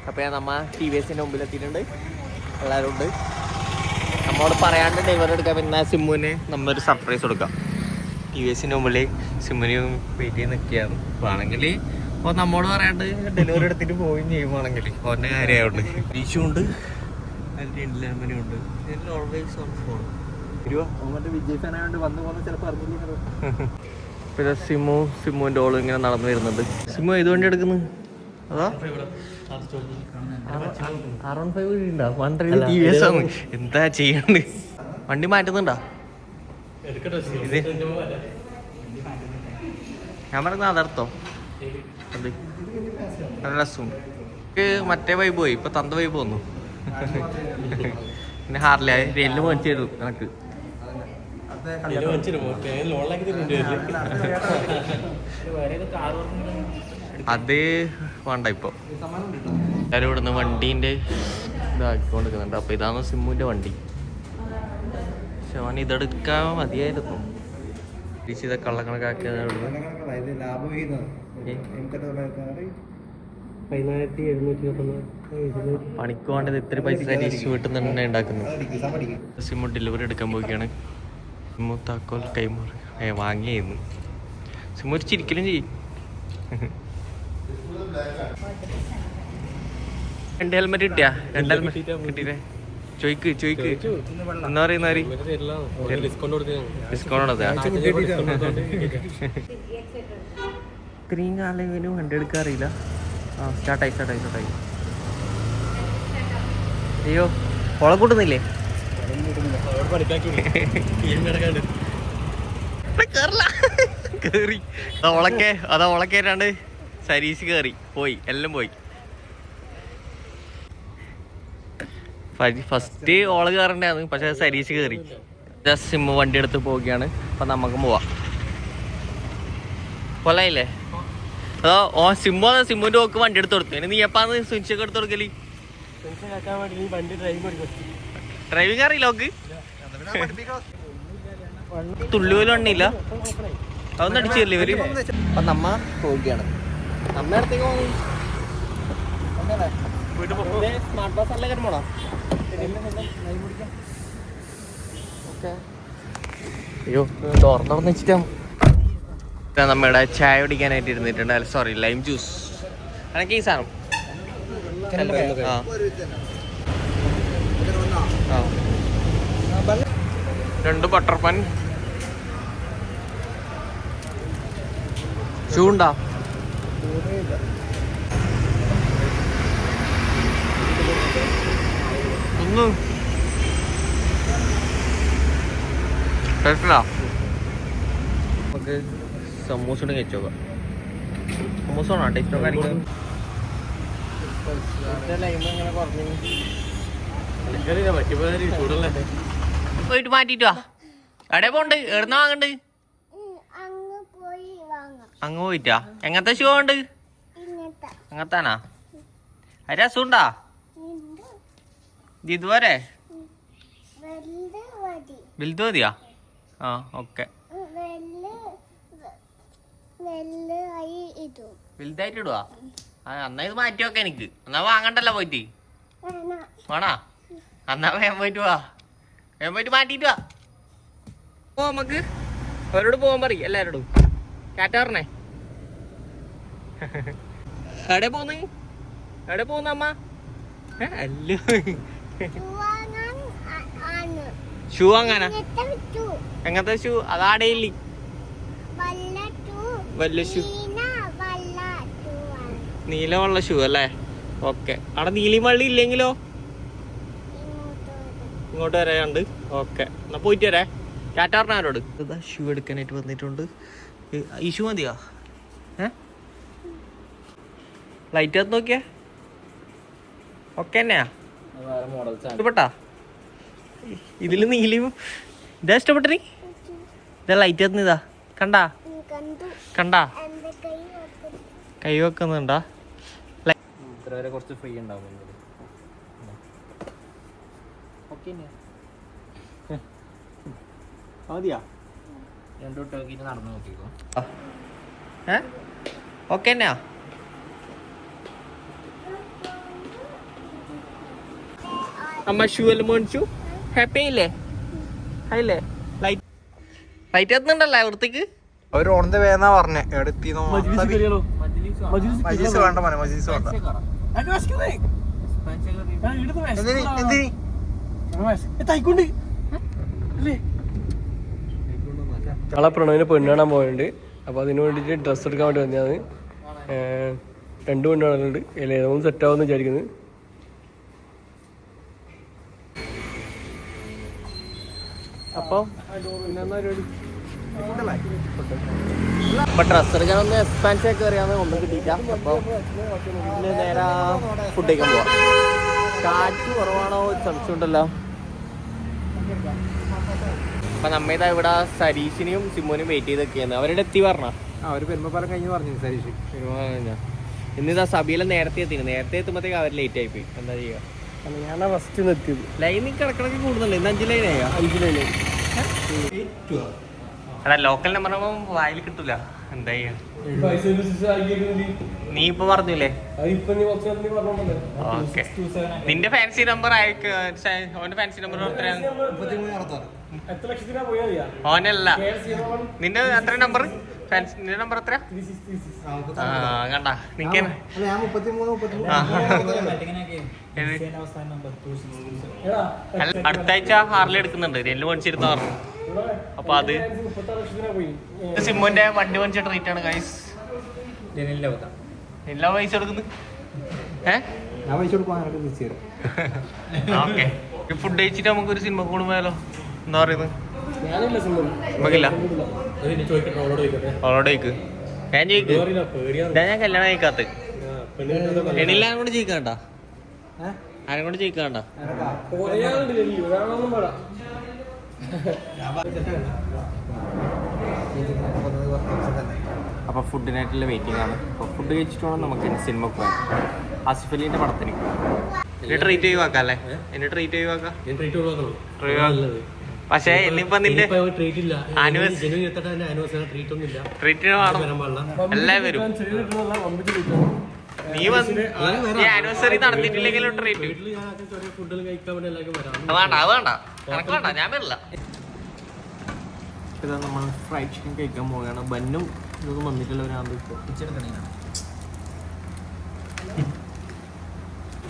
അപ്പോൾ ഞാൻ നമ്മ TVSന്റെ മുമ്പിലെത്തിയിട്ടുണ്ട്. എല്ലാവരും ഉണ്ട്. നമ്മോട് പറയാണ്ട് ഡെലിവറി എടുക്കാൻ പിന്നെ സിമ്മുവിന് നമ്മളൊരു സർപ്രൈസ് കൊടുക്കാം. TVSന്റെ മുമ്പിൽ സിമ്മിന് വെയിറ്റ് ചെയ്ത് നിൽക്കുകയാണ്. അപ്പോൾ ആണെങ്കിൽ അപ്പോൾ നമ്മോട് പറയാണ്ട് ഡെലിവറി എടുത്തിട്ട് പോവുകയും ചെയ്യുവാണെങ്കിൽ ഓൻ്റെ കാര്യമായുണ്ട്. ഈശുണ്ട്, ഉണ്ട്. Always on phone. മറ്റേ വിജയ് ഫാനായതുകൊണ്ട് വന്നു പോകുന്ന ചിലപ്പോൾ അറിഞ്ഞില്ല. പിന്നെ സിമ്മുവിൻ്റെ ഓളും ഇങ്ങനെ നടന്നു വരുന്നുണ്ട്. സിമ്മു ഏത് വണ്ടി എടുക്കുന്നു? അതാ R15 ഉണ്ടോ? 130 TVS ആണ്. എന്താ ചെയ്യണ്ട്? വണ്ടി മാറ്റുന്നുണ്ടോ? ഇത് ഞാൻ പറയുന്നത് അതർത്ഥോ അത് നല്ല രസമുണ്ട്. മറ്റേ വൈബ് പോയി, ഇപ്പൊ തന്ത വൈബ് വന്നു. പിന്നെ ഹാർലി റെയിലിന് മേടിച്ചു തരും കണക്ക്. അത് വേണ്ട ഇപ്പൊ എല്ലാവരും ഇവിടുന്ന് വണ്ടീൻ്റെ ഇതാക്കിക്കൊണ്ടിരിക്കുന്നുണ്ട്. അപ്പൊ ഇതാണ് സിമ്മുവിന്റെ വണ്ടി. പക്ഷെ അവൻ ഇതെടുക്കാൻ മതിയായിരുന്നു. ഇത കള്ളക്കണക്കാക്കിയത് പണിക്ക് വേണ്ടത് ഇത്തിരി പൈസ സരീഷ് വീട്ടിൽ നിന്ന് തന്നെ ഉണ്ടാക്കുന്നു. സിമ്മു ഡെലിവറി എടുക്കാൻ പോവുകയാണ്. സിമ്മു താക്കോൽ കൈമാറി വാങ്ങിയായിരുന്നു. സിമ്മു ഒരു ചിരിക്കലും ചെയ്യും. 2 ഹെൽമെറ്റ് കിട്ടിയാ? 2 ഹെൽമെറ്റ് കിട്ടിയില്ലേ? ചോയ്ക്ക് എന്താ പറയുന്ന ഡിസ്കൗണ്ട് ഇത്രയും കാലം വണ്ടി എടുക്കാൻ അറിയില്ല. സ്റ്റാർട്ടായി. അയ്യോ ഓളെ കൂട്ടുന്നില്ലേ? കേറി ഓളക്കേറ്റാണ്ട് സരീസ് കേറി പോയി, എല്ലാം പോയി. ഫസ്റ്റ് ഓള് കയറണ്ടായിരുന്നു, പക്ഷെ സരീസ് കയറി. സിമ്മ് വണ്ടി എടുത്ത് പോവുകയാണ്. അപ്പം നമുക്ക് പോവാം. കൊല്ലായില്ലേ? അതോ സിമ്മുവിൻ്റെ ഓക്ക് വണ്ടി എടുത്ത് കൊടുത്തു. ഇനി നീ എപ്പാന്ന് സുനിച്ചൊക്കെ എടുത്ത് കൊടുക്കല്? ഡ്രൈവിംഗ് അറിയില്ല ഓക്ക്? തുള്ളി പോലും എണ്ണില്ല. അതൊന്നും അടിച്ചില്ലേ ഇവര്? അപ്പം നമ്മ പോവുകയാണ്. നമ്മ അടുത്തേക്ക് പോകുന്നു. സ്മാർട്ട് ബസ് അല്ലേ കരുമ്പോളാ? അയ്യോ തുറന്നു വെച്ചിട്ടാ നമ്മയുടെ ചായ കുടിക്കാനായിട്ട് ഇരുന്നിട്ടുണ്ട്. Sorry, lime juice. എനിക്ക് ഈ സാധനം 2 ബട്ടർ പൻ. ഷൂ ഉണ്ടോ? നമുക്ക് സമൂസ ഉണ്ടെങ്കിൽ കഴിച്ചു നോക്കാം. സമൂസ ആണോ ടേസ്റ്റോ കാര്യങ്ങളും? പോയിട്ട് മാറ്റിട്ട് വാ. എവിടെ പോണ്ട്? എവിടുന്ന വാങ്ങണ്ട്? അങ്ങ് പോയിട്ടാ? എങ്ങനത്തെ ഷൂ ഉണ്ട്? അങ്ങനത്താനാ? അത് രസമുണ്ടാ? ഇതുവരെ വലുത് മതിയാ? ആ ഓക്കെ. വലുതായിട്ട് ഇടുവാ? എന്നാ ഇത് മാറ്റി വെക്കാം. എനിക്ക് എന്നാ വാങ്ങണ്ടല്ലോ പോയിട്ട്. വേണാ? എന്നാ വേഗം പോയിട്ട് വാ. വേഗം പോയിട്ട് മാറ്റിട്ട് വാ. നമുക്ക് അവരോട് പോകാൻ പറയും എല്ലാരോടും. ടാറ്റ പറഞ്ഞേ. എവിടെ പോന്ന് അമ്മ? അല്ലോ ഷൂ വാങ്ങാനാ? എങ്ങനത്തെ ഷൂ? അതാടയില്ലേ വല്ല ഷൂ? നീലമുള്ള ഷൂ അല്ലേ? ഓക്കെ. അവിടെ നീലിയും വള്ളി ഇല്ലെങ്കിലോ? ഇങ്ങോട്ട് വരാണ്ട്. ഓക്കെ, എന്നാ പോയിട്ട് വരാ. ടാറ്റ പറഞ്ഞ അവരോട്. ഇതാ ഷൂ എടുക്കാനായിട്ട് വന്നിട്ടുണ്ട്. ഈ ഷൂ മതിയാ? ലൈറ്റ് അത് നോക്കിയാ ഓക്കെ തന്നെയാ? ഇഷ്ടപ്പെട്ടാ? ഇതില് നീലിയും ഇതാ ഇഷ്ടപ്പെട്ടീ? ഇതാ ലൈറ്റ് എത്തുന്ന ഇതാ കണ്ടാ കൈ വെക്കുന്നുണ്ടാ? കുറച്ച് ഫ്രീ ഉണ്ടാവും. മതിയാ? 2 വിട്ട് നോക്കിയിട്ട് നടന്നു നോക്കിക്കോ. ഓക്കെ തന്നെയാ? അമ്മ ഷൂ എല്ലാം മേടിച്ചു. ഹാപ്പി ആയില്ലേ? ആയില്ലേ? ലൈറ്റ് എത്തുന്നുണ്ടല്ലേ അവിടത്തേക്ക്? അവര് ഓണത്തെ വേന്നാ പറഞ്ഞേ. എടുത്തിന്നോ മജീസ് വേണ്ട മോനെ, മജീസ് വേണ്ട. നാളെ പ്രണവിന് പെണ്ണ് കാണാൻ പോയിട്ടുണ്ട്. അപ്പോൾ അതിന് വേണ്ടിയിട്ട് ഡ്രസ്സ് എടുക്കാൻ വേണ്ടി വന്നതാണ്. 2 പെണ്ണ് കാണലുണ്ട്. ഏതൊന്നും സെറ്റാവുമെന്ന് വിചാരിക്കുന്നത്. അപ്പോൾ ഡ്രസ്സ് എടുക്കാനൊന്ന് എക്സ്പാൻഷൻ ഒക്കെ അറിയാമെന്ന് ഒന്നും കിട്ടിയില്ല. അപ്പോൾ നേരെ ഫുഡ് കഴിക്കാൻ പോവാം. കാറ്റ് കുറവാണോ സംശയമുണ്ടല്ലോ. അപ്പൊ നമ്മളിതാ ഇവിടെ സരീഷിനെയും സിമ്മോനും വെയിറ്റ് ചെയ്ത് നിൽക്കുകയാണ്. അവരുടെ എത്തി പറഞ്ഞ അവര് പെരുമ്പപ്പാലം കഴിഞ്ഞ് പറഞ്ഞു സരീഷ്. ഇന്നിതാ സബീല നേരത്തെ എത്തിന്. നേരത്തെ എത്തുമ്പോഴത്തേക്ക് അവർ ലേറ്റ് ആയിപ്പോയി. എന്താ ചെയ്യുക? ഞാനാ ഫസ്റ്റ് എത്തിയത്. ലൈനിൽ കിടക്കിടക്ക് കൂടുന്നുണ്ട്. ഇന്ന് 5 ലൈനായോ? 5 ലൈനായി. അല്ല ലോക്കൽ നമ്പർ വായിൽ കിട്ടൂല. എന്താ ചെയ്യാ? നീ ഇപ്പൊ പറഞ്ഞില്ലേ? ഓക്കെ. നിന്റെ ഫാൻസി നമ്പർ അയക്ക്. ഓന്റെ ഫാൻസി നമ്പർ ഓനല്ല. നിന്റെ എത്ര നമ്പർ? നിന്റെ നമ്പർ എത്ര? കണ്ട നിക്ക അടുത്ത ആഴ്ച ഹാർലി എടുക്കുന്നുണ്ട്. നെല്ല് മേടിച്ചിരുന്ന പറഞ്ഞു. അപ്പൊ അത് സിമ്മുന്റെ വണ്ടി മേടിച്ച ട്രീറ്റ് ആണ് ഗൈസ്. എല്ലാ പൈസ എടുക്കുന്നു. ഓക്കെ. ഫുഡ് കഴിച്ചിട്ട് നമുക്കൊരു സിനിമ കൂടുമ്പോയാലോ? എന്താ പറയുന്നത്? നമുക്കില്ല. അവളോട് ചോദിക്ക്. ഞാൻ ചോദിക്ക്. ഞാൻ കല്യാണം കഴിക്കാത്ത എണില്ല. ആരും കൊണ്ട് ചോദിക്കാണ്ട. ആരും കൊണ്ട് ചോദിക്കാണ്ട. അപ്പൊ ഫുഡിനായിട്ടുള്ള വെയിറ്റിംഗ് ആണ്. അപ്പൊ ഫുഡ് കഴിച്ചിട്ട് വേണം നമുക്ക് സിനിമ പോകാൻ. ആസിഫ് അലിന്റെ പടത്തിന് എന്നെ ട്രീറ്റ് ഒഴിവാക്കാം അല്ലേ? എന്നെ ട്രീറ്റ് ഒഴിവാക്കാം. പക്ഷേ ഇന്നിപ്പോ നിന്റെ ട്രീറ്റിന് വേണം. എല്ലാവരും വരും. നീ ആനിവേഴ്സറി നടത്തിയിട്ടില്ലെങ്കിലും ട്രീറ്റ് വേണ്ട. അത് വേണ്ട. കണക്ക് വേണ്ട. ഞാൻ വരില്ല. ഇതാ നമ്മൾ ഫ്രൈഡ് ചിക്കൻ കഴിക്കാൻ പോവുകയാണ്. ബന്നും ഇതൊന്നും വന്നിട്ടില്ല.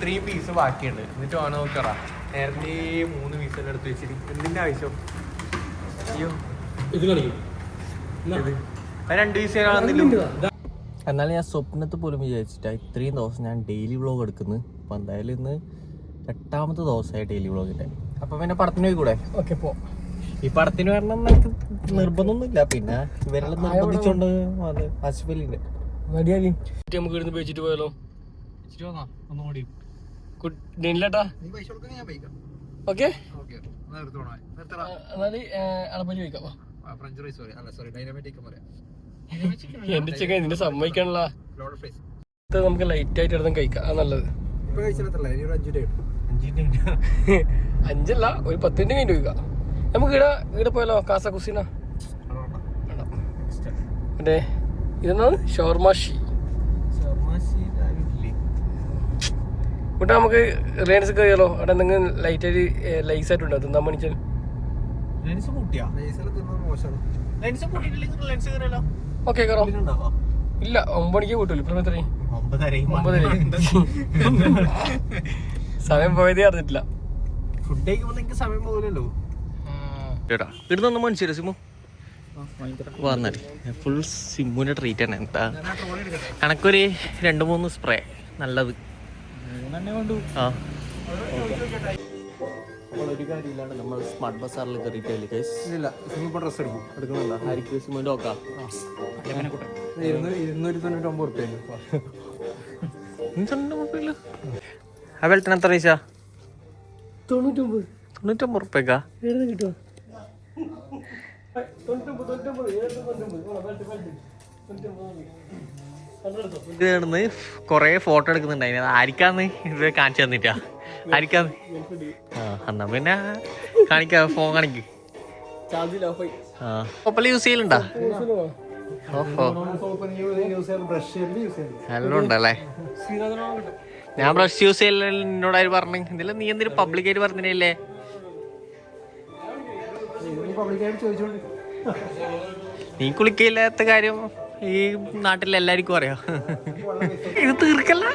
3 പീസ് ബാക്കിയുണ്ട്. എന്നിട്ട് ഓന നോക്കറ നേരത്തെ 3 പീസെല്ലാം എടുത്ത് വെച്ചിട്ട് എന്തിന്റെ ആവശ്യം? അയ്യോ ഇത് കളിക്കും. 2 പീസ് എന്നാലും ഞാൻ സ്വപ്നത്തിൽ പോലും വിചാരിച്ചിട്ടാ ഇത്രയും ദിവസം ഞാൻ ഡെയിലി വ്ളോഗ് എടുക്കുന്നു. അപ്പം എന്തായാലും ഇന്ന് 8ാമത്തെ ദിവസമായി ഡെയിലി വ്ളോഗിൻ്റെ. അപ്പം പിന്നെ പടത്തിന് പോയി കൂടെ? ഓക്കെ പോ. ഈ പടത്തിന് വരണം എനിക്ക് നിർബന്ധമൊന്നുമില്ല. പിന്നെ ഇവരെല്ലാം നിർബന്ധിച്ചോണ്ട് അത് ആസിഫലിന്റെ നമുക്ക് ഇരുന്ന് വെച്ചിട്ട് പോയാലോ? ഓക്കെ എന്റെ ചെക്കൻ നിന്നെ സമ്മതിക്കാനുള്ള നമുക്ക് ലൈറ്റ് ആയിട്ട് എടുത്തും കഴിക്കാം. അത് നല്ലത്. 5 ഒരു 10 മിനിറ്റ് കഴിഞ്ഞ് കഴിക്കാം. നമുക്ക് ഇവിടെ പോയാലോ? കാസ കുസീന മറ്റേ ഇതെന്നാണ് ഷവർമാഷി. ഇവിടെ നമുക്ക് റിലയൻസ് കയറിയാലോ? അവിടെ എന്തെങ്കിലും ലൈറ്റ് ആയിട്ട് ലൈസ് ആയിട്ടുണ്ടോ തിന്നാൻ മണിച്ചാൽ? ഓക്കെ കയറാം. ഇല്ല 9 മണിക്ക് കൂട്ടൂല. ഇപ്പം എത്രയും 9 സമയം പോയതേ അറിഞ്ഞിട്ടില്ല. ഫുഡ് കഴിക്കുമ്പോ നിനക്ക് സമയം പോകില്ലല്ലോ. ഇടുന്നൊന്നും മനസ്സിലാ സിമു വന്നാല് ഫുൾ സിമ്മുവിന്റെ ട്രീറ്റ് ആണ്. എന്താ കണക്കൊരു 2-3 സ്പ്രേ നല്ലത്. ഒരു കാര്യമില്ലാണ്ട് നമ്മൾ സ്മാർട്ട് ബസാറിൽ കയറിയിട്ടില്ല. ഡ്രസ് എടുക്കുന്നുണ്ടോ? ആയിരിക്കും സിമ്മുവിന്റെ നോക്കാം. 299 കുഴപ്പമില്ല. ആ വെള്ളത്തിന് എത്ര പൈസ? 99 ഉറുപ്പ്യക്കാ? കിട്ടുമോ? ഇത് കൊറേ ഫോട്ടോ എടുക്കുന്നുണ്ടായി. ആരിക്കാന്ന് ഇത് കാണിച്ചു തന്നിട്ടാ? ആരിക്കാന്ന്? എന്നാ പിന്നെ കാണിക്ക. ഫോൺ കാണിക്ക്. കൊപ്പല യൂസ് ചെയ്യലുണ്ടാ? ഓഹോ എല്ലാം ഉണ്ടല്ലേ? ഞാൻ ബ്രഷ് യൂസ് ചെയ്യല എന്നോടാര് പറഞ്ഞു ഇതിൽ നീ എന്തിനും പബ്ലിക്കായിട്ട് പറഞ്ഞില്ലേ? പബ്ലിക്കായിട്ട് ചോദിച്ചോണ്ട് നീ കുളിക്കില്ലാത്ത കാര്യം ഈ നാട്ടിൽ എല്ലാവർക്കും അറിയാം. ഇത് തീർക്കല്ല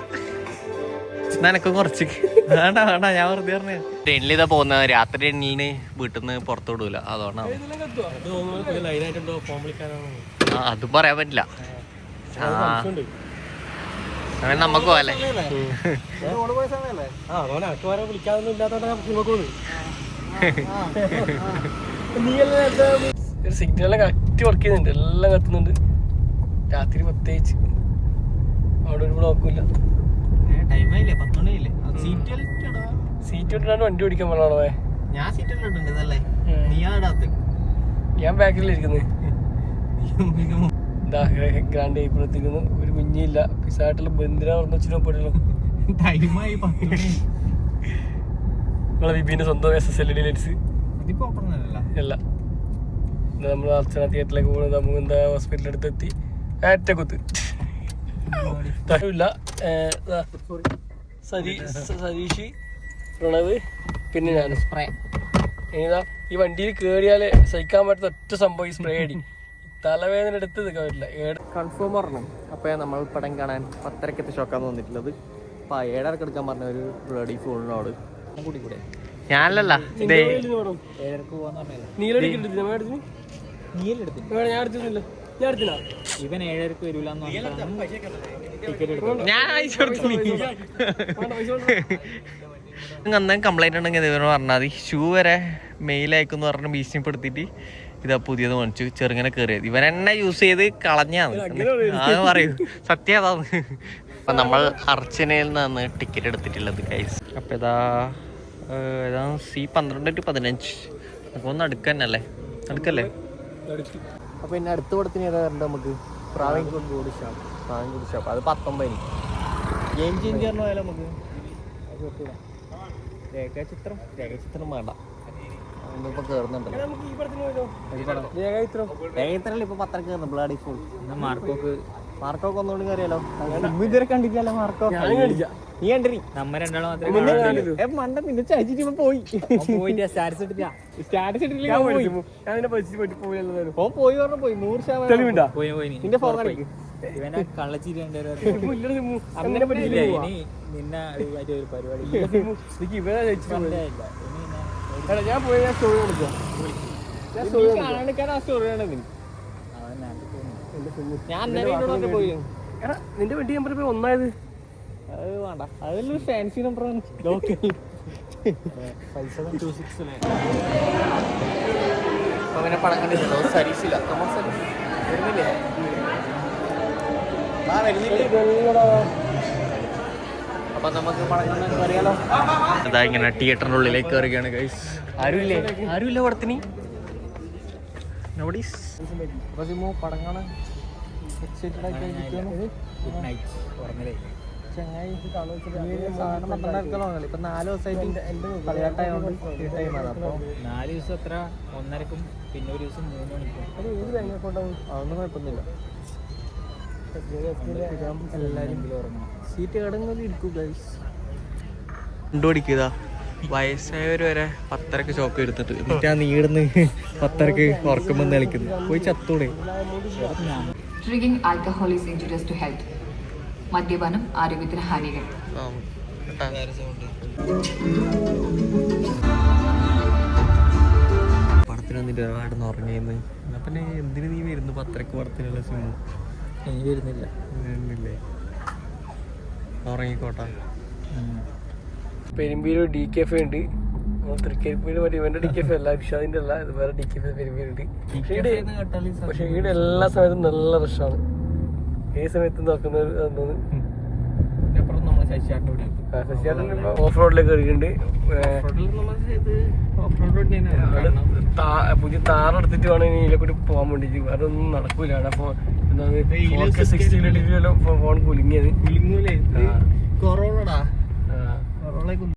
എനക്കും കുറച്ച് വേണ്ട ഞാൻ വെറുതെ പറഞ്ഞ ട്രെയിനിൽ ഇതാ പോകുന്നത്. രാത്രി ട്രെയിനിന് വീട്ടിൽ നിന്ന് പുറത്തു വിടൂല, അതുകൊണ്ടാണ്. അതും പറയാൻ പറ്റില്ല. അങ്ങനെ നമുക്ക് പോകല്ലേ. സിഗ്നലൊക്കെ കറക്റ്റ് വർക്ക് ചെയ്യുന്നുണ്ട്, എല്ലാം കത്തുന്നുണ്ട്. രാത്രി പ്രത്യേകിച്ച് അവിടെ ഒരു നോക്കൂല. സീറ്റ് ഇട്ടിട്ടാണ് വണ്ടി ഓടിക്കാൻ പോകണോ? ഞാൻ ബാക്കിലിരിക്കുന്നത്. ഗ്രാൻഡ് ഇപ്പുറത്തിരിക്കുന്നു. ഒരു കുഞ്ഞില്ല പിസാട്ടില് ബന്ധിന പറഞ്ഞു വെച്ചിട്ട് പോയിട്ടല്ലോ. നിങ്ങളെ വിപിന്റെ സ്വന്തം SSLD ലൈറ്റ്സ് അല്ല. നമ്മൾ അർച്ചന തിയേറ്ററിലേക്ക് പോകുന്നത് നമുക്ക് ഹോസ്പിറ്റലിൽ അടുത്തെത്തി. ഏറ്റക്കുത്ത് ഇല്ല. സതീഷ്, പ്രണവ്, പിന്നെ ഞാൻ. സ്പ്രേ ഇതാ ഈ വണ്ടിയിൽ കേറിയാല് സഹിക്കാൻ പറ്റുന്ന ഒറ്റ സംഭവം ഈ സ്പ്രേ അടി. തലവേദന എടുത്ത് നിൽക്കാൻ പറ്റില്ല. കൺഫേം പറഞ്ഞു. അപ്പോൾ നമ്മൾ പടം കാണാൻ 10:30 ഷോക്കാന്ന് വന്നിട്ടുള്ളത്. അപ്പോൾ 7:30 എടുക്കാൻ പറഞ്ഞ ഒരു ബ്ലഡി ഫോണിനോട് കൂടിക്കൂടെ? ഞാനല്ല ഇവൻ 7:30 വരൂല. ഞാൻ അയച്ചു കൊടുത്തു. അന്ന് കംപ്ലൈന്റ് ഉണ്ടെങ്കിൽ ഇവരോട് പറഞ്ഞാൽ മതി. ഷൂ വരെ മെയിൽ അയക്കുമെന്ന് പറഞ്ഞ് ഭീഷണിപ്പെടുത്തിയിട്ട് ഇതാ പുതിയത് മേടിച്ചു. ചെറുങ്ങനെ കയറിയത് ഇവൻ എന്നെ യൂസ് ചെയ്ത് കളഞ്ഞാന്ന് അത് പറയൂ. സത്യം അതാണ്. അപ്പം നമ്മൾ അർച്ചനയിൽ നിന്നാണ് ടിക്കറ്റ് എടുത്തിട്ടുള്ളത് ഗൈസ്. അപ്പം ഇതാ C12 to 15. അപ്പോൾ ഒന്ന് അടുക്കന്നല്ലേ? അപ്പോൾ പിന്നെ അടുത്ത പടത്തിന് ഏതാ വരണ്ട നമുക്ക്? പ്രാവിൻകുടി ഷോപ്പ്. അത് 19. ഗെയിം ചേഞ്ചറിന് പോയാലും നമുക്ക് രേഖാചിത്രം വേണ്ട. ഇപ്പൊ കേറുന്നുണ്ടല്ലോ രേഖാചിത്രമല്ല. ഇപ്പൊ 10 കയറുന്നു ബ്ലഡി ഫുൾ. മാർക്കോക്ക് ഒന്നുകൂടി കയറിയാലോ? ഇതുവരെ കണ്ടിട്ടില്ല മാർക്കോ. നീ കണ്ടി നമ്മ രണ്ടാളും മണ്ട നിന്നെ ചാച്ചിട്ട് പോയി. സ്റ്റാറ്റസ് ഇട്ടില്ല. പോയി പറഞ്ഞു പോയി 100%. നിന്റെ ഫോൺ കളിക്ക്. ഇവനെ കള്ളച്ചിരി അങ്ങനെ പറ്റില്ല. നിന്നെ ഒരു പരിപാടി ഞാൻ പോയി സ്റ്റോറി കൊടുക്കാം. ഞാൻ പോയി. എടാ നിന്റെ വണ്ടി നമ്പർ പോയി ഒന്നായത്. അത് വേണ്ട, അതിലൊരു ഫാൻസി നമ്പറാണ്. അങ്ങനെ പടം കണ്ടിട്ടുണ്ടോ? സരീസില്ല വരുന്നില്ലേ? അപ്പൊ നമുക്ക് പടം കാണാൻ അറിയാലോ. അതാ ഇങ്ങനെ തിയേറ്ററിന്റെ ഉള്ളിലേക്ക് കയറുകയാണ് ഗൈസ്. ആരുമില്ല പടത്തിന്. പടം കാണാൻ എക്സൈറ്റഡ് ആയിട്ട് ചങ്ങായി. ഇപ്പൊ 4 ദിവസമായിട്ട് കളിയാട്ടായതുകൊണ്ട് അപ്പോൾ 4 ദിവസം എത്ര 1:30 പിന്നെ ഒരു ദിവസം 3 മണിക്കും. അതൊന്നും കുഴപ്പമൊന്നുമില്ല. എല്ലാവരും സീറ്റ് കിടങ്ങി ഇരിക്കും ഗൈസ്. കണ്ടുപിടിക്കുക വയസ്സായവർ വരെ 10:30 ഷോക്ക് എടുത്തിട്ട് എന്നിട്ട് ആ നീടുന്ന് 10:30 ഉറക്കം വന്ന് കളിക്കുന്നു. പോയി ചത്തൂടെ. Drinking alcohol is injurious to health. മദ്യപാനം ആരോഗ്യത്തിന് ഹാനികരം. പടത്തിന് വന്നിട്ട് ഒരുപാട് ഉറങ്ങിയെന്ന്. എന്നാ പിന്നെ എന്തിനു നീ വരുന്നു 10:30 പടത്തിനുള്ള സിനിമ? ഇനി വരുന്നില്ലേ? ഉറങ്ങിക്കോട്ടെ. പെരുമ്പൂര് DKF ഉണ്ട്. തൃക്കരിപ്പൂര് മറ്റേ ഇവന്റെ DKF അല്ല, വിഷാദിന്റെ അല്ല, ഇത് വേറെ DKF പെരുമ്പൂരുണ്ട്. പക്ഷെ ഈടെ എല്ലാ സമയത്തും നല്ല റഷാണ്. ഏത് സമയത്തും നോക്കുന്നത് ഓഫ് റോഡിലേക്ക് കയറിയിട്ടുണ്ട്. പുതിയ താറെടുത്തിട്ട് വേണം ഇനി ഇതിലെ കൂടി പോകാൻ വേണ്ടിട്ട്. വേറെ ഒന്നും നടക്കൂല. അപ്പൊ എന്താണ് 4K 60 ഫോൺ കുലുങ്ങിയത്. കൊറോണടാ.